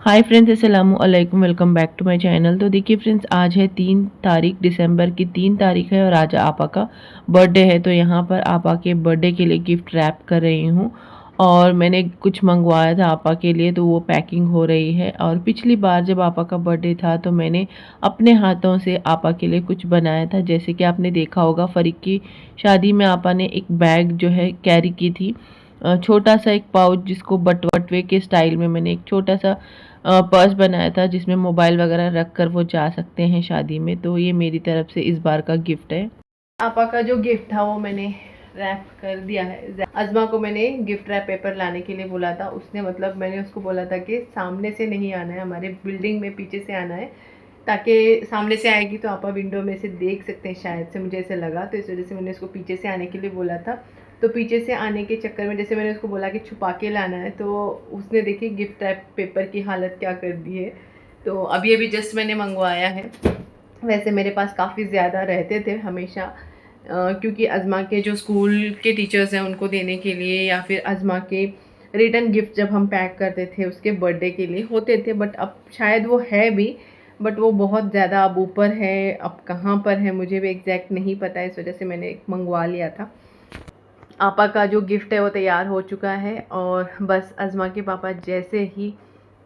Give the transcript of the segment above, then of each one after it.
हाय friends, अस्सलामु अलैकुम। Welcome back to my channel. तो देखिए फ्रेंड्स, आज है 3 तारीख, दिसंबर की 3 तारीख है और आज आपा का बर्थडे है। तो यहाँ पर आपा के बर्थडे के लिए गिफ्ट रैप कर रही हूँ और मैंने कुछ मंगवाया था आपा के लिए, तो वो पैकिंग हो रही है। और पिछली बार जब आपा का बर्थडे था तो मैंने अपने हाथों से आपा के लिए कुछ बनाया था। जैसे कि आपने देखा होगा, फरीक की शादी में आपा ने एक बैग जो है कैरी की थी, छोटा सा एक पाउच, जिसको बटवे के स्टाइल में मैंने एक छोटा सा पर्स बनाया था जिसमें मोबाइल वगैरह रख कर वो जा सकते हैं शादी में। तो ये मेरी तरफ से इस बार का गिफ्ट है। आपा का जो गिफ्ट था वो मैंने रैप कर दिया है। अज़मा को मैंने गिफ्ट रैप पेपर लाने के लिए बोला था। उसने मतलब मैंने उसको बोला था कि सामने से नहीं आना है, हमारे बिल्डिंग में पीछे से आना है, ताकि सामने से आएगी तो आपा विंडो में से देख सकते हैं, शायद से मुझे ऐसा लगा। तो इस वजह से मैंने उसको पीछे से आने के लिए बोला था। तो पीछे से आने के चक्कर में जैसे मैंने उसको बोला कि छुपा के लाना है, तो उसने देखिए गिफ्ट रैप पेपर की हालत क्या कर दी है। तो अभी अभी जस्ट मैंने मंगवाया है। वैसे मेरे पास काफ़ी ज़्यादा रहते थे हमेशा, क्योंकि अज़मा के जो स्कूल के टीचर्स हैं उनको देने के लिए, या फिर अज़मा के रिटर्न गिफ्ट जब हम पैक करते थे उसके बर्थडे के लिए होते थे। बट अब शायद वो है भी, बट वो बहुत ज़्यादा अब ऊपर है, अब कहाँ पर है मुझे भी एग्जैक्ट नहीं पता। इस वजह से मैंने एक मंगवा लिया था। आपा का जो गिफ्ट है वो तैयार हो चुका है और बस अज़मा के पापा जैसे ही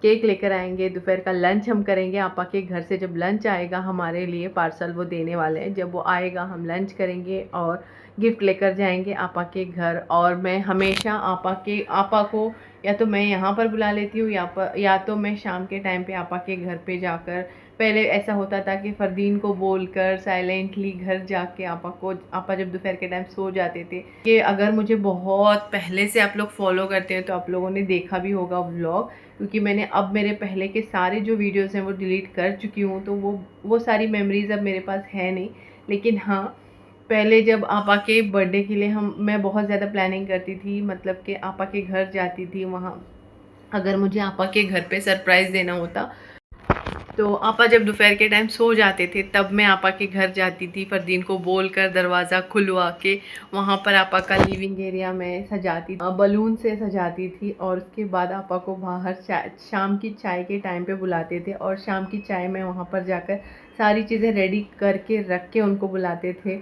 केक लेकर आएंगे, दोपहर का लंच हम करेंगे। आपा के घर से जब लंच आएगा, हमारे लिए पार्सल वो देने वाले हैं, जब वो आएगा हम लंच करेंगे और गिफ्ट लेकर जाएंगे आपा के घर। और मैं हमेशा आपा को या तो मैं यहाँ पर बुला लेती हूँ, या तो मैं शाम के टाइम पे आपा के घर पे जाकर, पहले ऐसा होता था कि फ़रदीन को बोलकर साइलेंटली घर जाके आपा जब दोपहर के टाइम सो जाते थे। कि अगर मुझे बहुत पहले से आप लोग फॉलो करते हैं तो आप लोगों ने देखा भी होगा व्लॉग, क्योंकि मैंने अब मेरे पहले के सारे जो वीडियोस हैं वो डिलीट कर चुकी हूँ। तो वो सारी मेमोरीज़ अब मेरे पास है नहीं। लेकिन हाँ, पहले जब आपा के बर्थडे के लिए मैं बहुत ज़्यादा प्लानिंग करती थी, मतलब कि आपा के घर जाती थी। वहाँ अगर मुझे आपा के घर पे सरप्राइज़ देना होता, तो आपा जब दोपहर के टाइम सो जाते थे तब मैं आपा के घर जाती थी, फ़रदीन को बोलकर दरवाज़ा खुलवा के वहाँ पर आपा का लिविंग एरिया में सजाती, बलून से सजाती थी। और उसके बाद आपा को बाहर शाम की चाय के टाइम पे बुलाते थे, और शाम की चाय में वहाँ पर जाकर सारी चीज़ें रेडी करके रख के उनको बुलाते थे।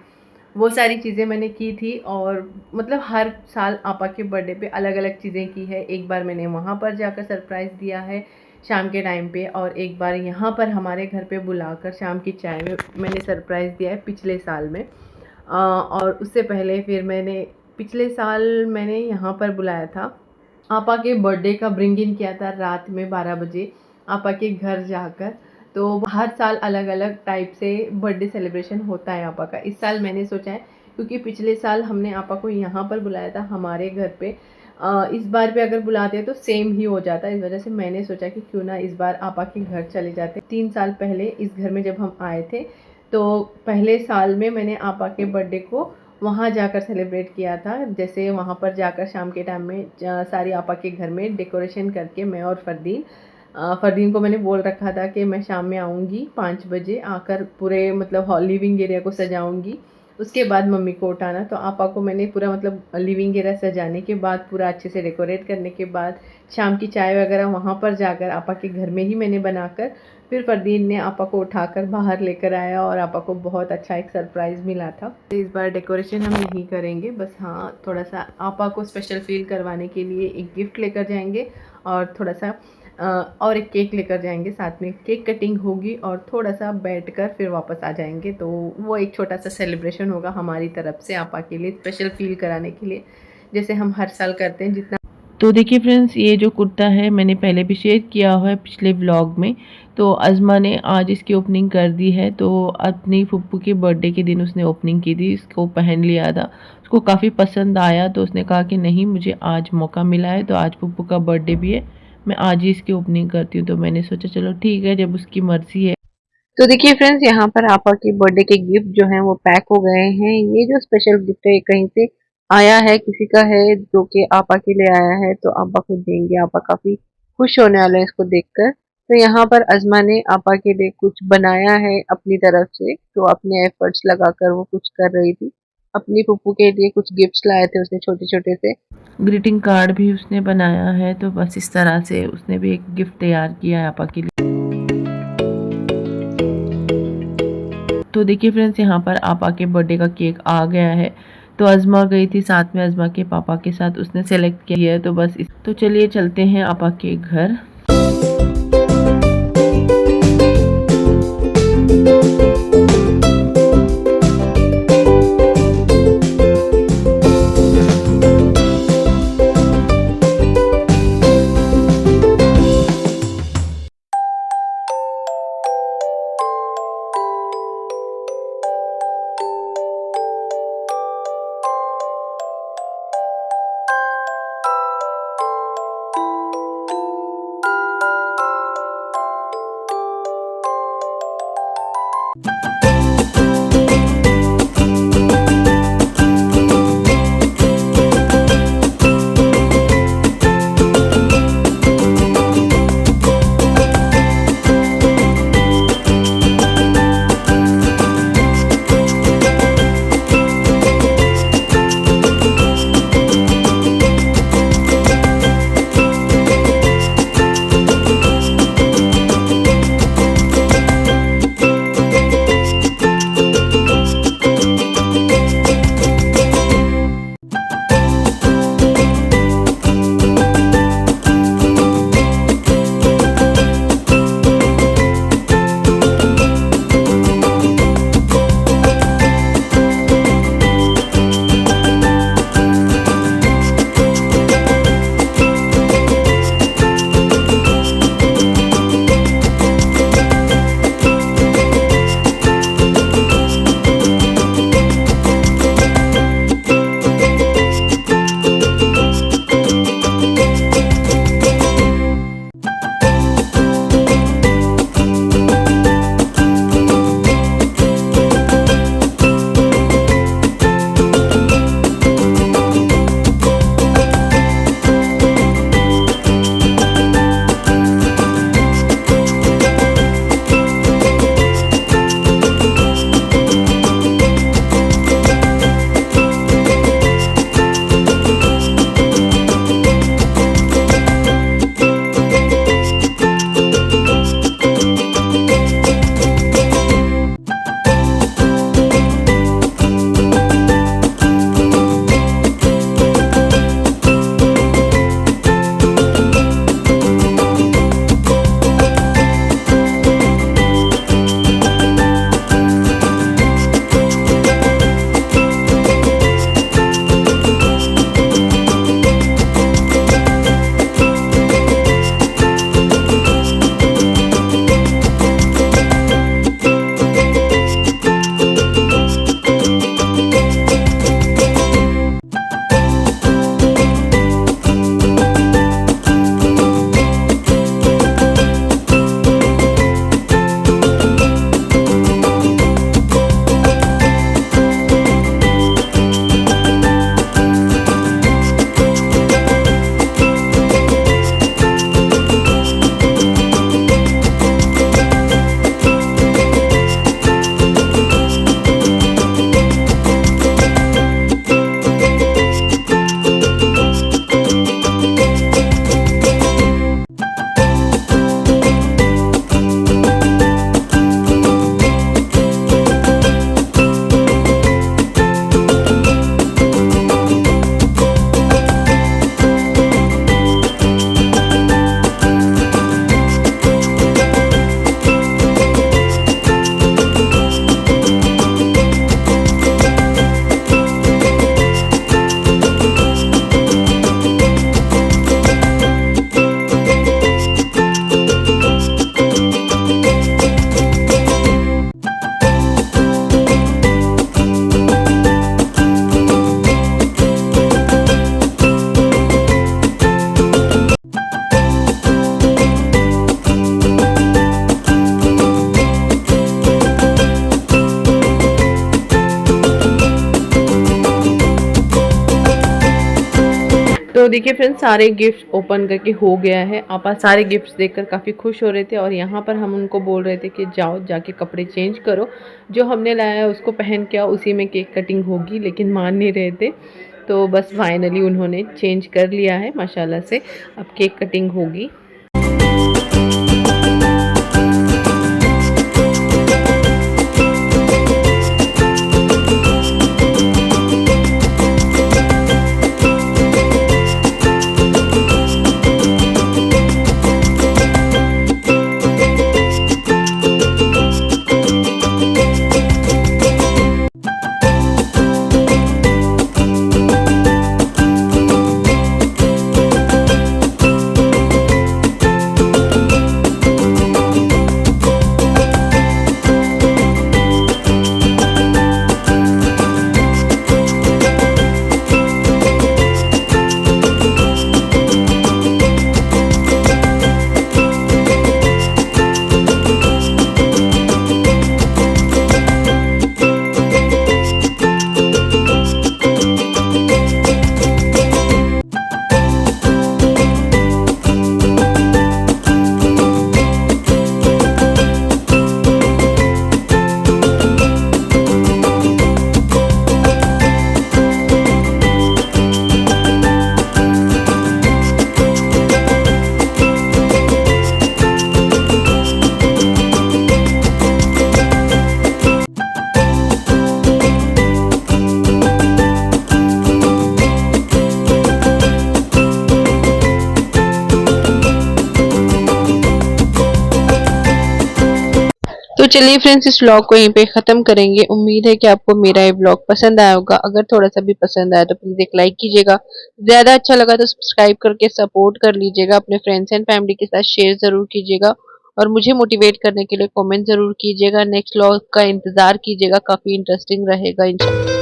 वो सारी चीज़ें मैंने की थी। और मतलब हर साल आपा के बर्थडे पे अलग अलग चीज़ें की है। एक बार मैंने वहाँ पर जाकर सरप्राइज़ दिया है शाम के टाइम पे, और एक बार यहाँ पर हमारे घर पे बुलाकर शाम की चाय में मैंने सरप्राइज़ दिया है पिछले साल में। और उससे पहले फिर मैंने पिछले साल मैंने यहाँ पर बुलाया था, आपा के बर्थडे का ब्रिंग इन किया था रात में 12 बजे आपा के घर जाकर। तो हर साल अलग अलग टाइप से बर्थडे सेलिब्रेशन होता है आपा का। इस साल मैंने सोचा है, क्योंकि पिछले साल हमने आपा को यहाँ पर बुलाया था हमारे घर पे, इस बार भी अगर बुलाते हैं तो सेम ही हो जाता है। इस वजह से मैंने सोचा कि क्यों ना इस बार आपा के घर चले जाते। 3 साल पहले इस घर में जब हम आए थे, तो पहले साल में मैंने आपा के बर्थडे को वहाँ जाकर सेलिब्रेट किया था। जैसे वहाँ पर जाकर शाम के टाइम में सारी आपा के घर में डेकोरेशन करके, मैं और फ़रदीन को मैंने बोल रखा था कि मैं शाम में आऊँगी 5 बजे, आकर पूरे मतलब हॉल लिविंग एरिया को सजाऊँगी, उसके बाद मम्मी को उठाना। तो आपा को मैंने पूरा मतलब लिविंग एरिया सजाने के बाद, पूरा अच्छे से डेकोरेट करने के बाद, शाम की चाय वगैरह वहाँ पर जाकर आपा के घर में ही मैंने बनाकर, फिर फ़रदीन ने आपा को उठाकर बाहर लेकर आया और आपा को बहुत अच्छा एक सरप्राइज़ मिला था। तो इस बार डेकोरेशन हम नहीं करेंगे, बस हाँ थोड़ा-सा आपा को स्पेशल फ़ील करवाने के लिए एक गिफ्ट लेकर जाएँगे और थोड़ा-सा और एक केक लेकर जाएँगे, साथ में केक कटिंग होगी और थोड़ा-सा बैठकर फिर वापस आ जाएँगे। तो वो एक छोटा-सा सेलिब्रेशन होगा हमारी तरफ से आपा के लिए, स्पेशल फ़ील कराने के लिए, जैसे हम हर साल करते हैं जितना। तो देखिए फ्रेंड्स, ये जो कुर्ता है मैंने पहले भी शेयर किया हुआ है पिछले व्लॉग में। तो अज़मा ने आज इसकी ओपनिंग कर दी है। तो अपनी फुप्पू के बर्थडे के दिन उसने ओपनिंग की थी, इसको पहन लिया था, उसको काफ़ी पसंद आया। तो उसने कहा कि नहीं, मुझे आज मौका मिला है, तो आज फुप्पू का बर्थडे भी है, मैं आज ही इसकी ओपनिंग करती हूँ। तो मैंने सोचा चलो ठीक है, जब उसकी मर्ज़ी है। तो देखिए फ्रेंड्स, यहाँ पर आपा के बर्थडे के गिफ्ट जो हैं वो पैक हो गए हैं। ये जो स्पेशल गिफ्ट है कहीं से आया है, किसी का है जो कि आपा के लिए आया है, तो आपा को देंगे। आपा काफी खुश होने वाले हैं इसको देखकर। तो यहाँ पर अज़मा ने आपा के लिए कुछ बनाया है अपनी तरफ से, तो अपने एफर्ट्स लगाकर वो कुछ कर रही थी। अपनी फूफू के लिए कुछ गिफ्ट्स लाए थे उसने छोटे छोटे से। ग्रीटिंग कार्ड भी उसने बनाया है, तो बस इस तरह से उसने भी एक गिफ्ट तैयार किया है आपा के लिए। तो देखिए फ्रेंड्स, यहाँ पर आपा के बर्थडे का केक आ गया है। तो अज़मा गई थी साथ में, अज़मा के पापा के साथ उसने सेलेक्ट किया है। तो बस तो चलिए चलते हैं आपा के घर। तो देखिए फ्रेंड्स, सारे गिफ्ट ओपन करके हो गया है। आपा सारे गिफ्ट्स देखकर काफ़ी खुश हो रहे थे और यहाँ पर हम उनको बोल रहे थे कि जाओ जाके कपड़े चेंज करो, जो हमने लाया है उसको पहन के आओ, उसी में केक कटिंग होगी, लेकिन मान नहीं रहे थे। तो बस फाइनली उन्होंने चेंज कर लिया है माशाल्लाह से, अब केक कटिंग होगी। तो चलिए फ्रेंड्स, इस व्लॉग को यहीं पे ख़त्म करेंगे। उम्मीद है कि आपको मेरा ये व्लॉग पसंद आया होगा। अगर थोड़ा सा भी पसंद आया तो प्लीज़ एक लाइक कीजिएगा। ज़्यादा अच्छा लगा तो सब्सक्राइब करके सपोर्ट कर लीजिएगा। अपने फ्रेंड्स एंड फैमिली के साथ शेयर ज़रूर कीजिएगा और मुझे मोटिवेट करने के लिए कमेंट ज़रूर कीजिएगा। नेक्स्ट व्लॉग का इंतज़ार कीजिएगा, काफ़ी इंटरेस्टिंग रहेगा इंशाल्लाह।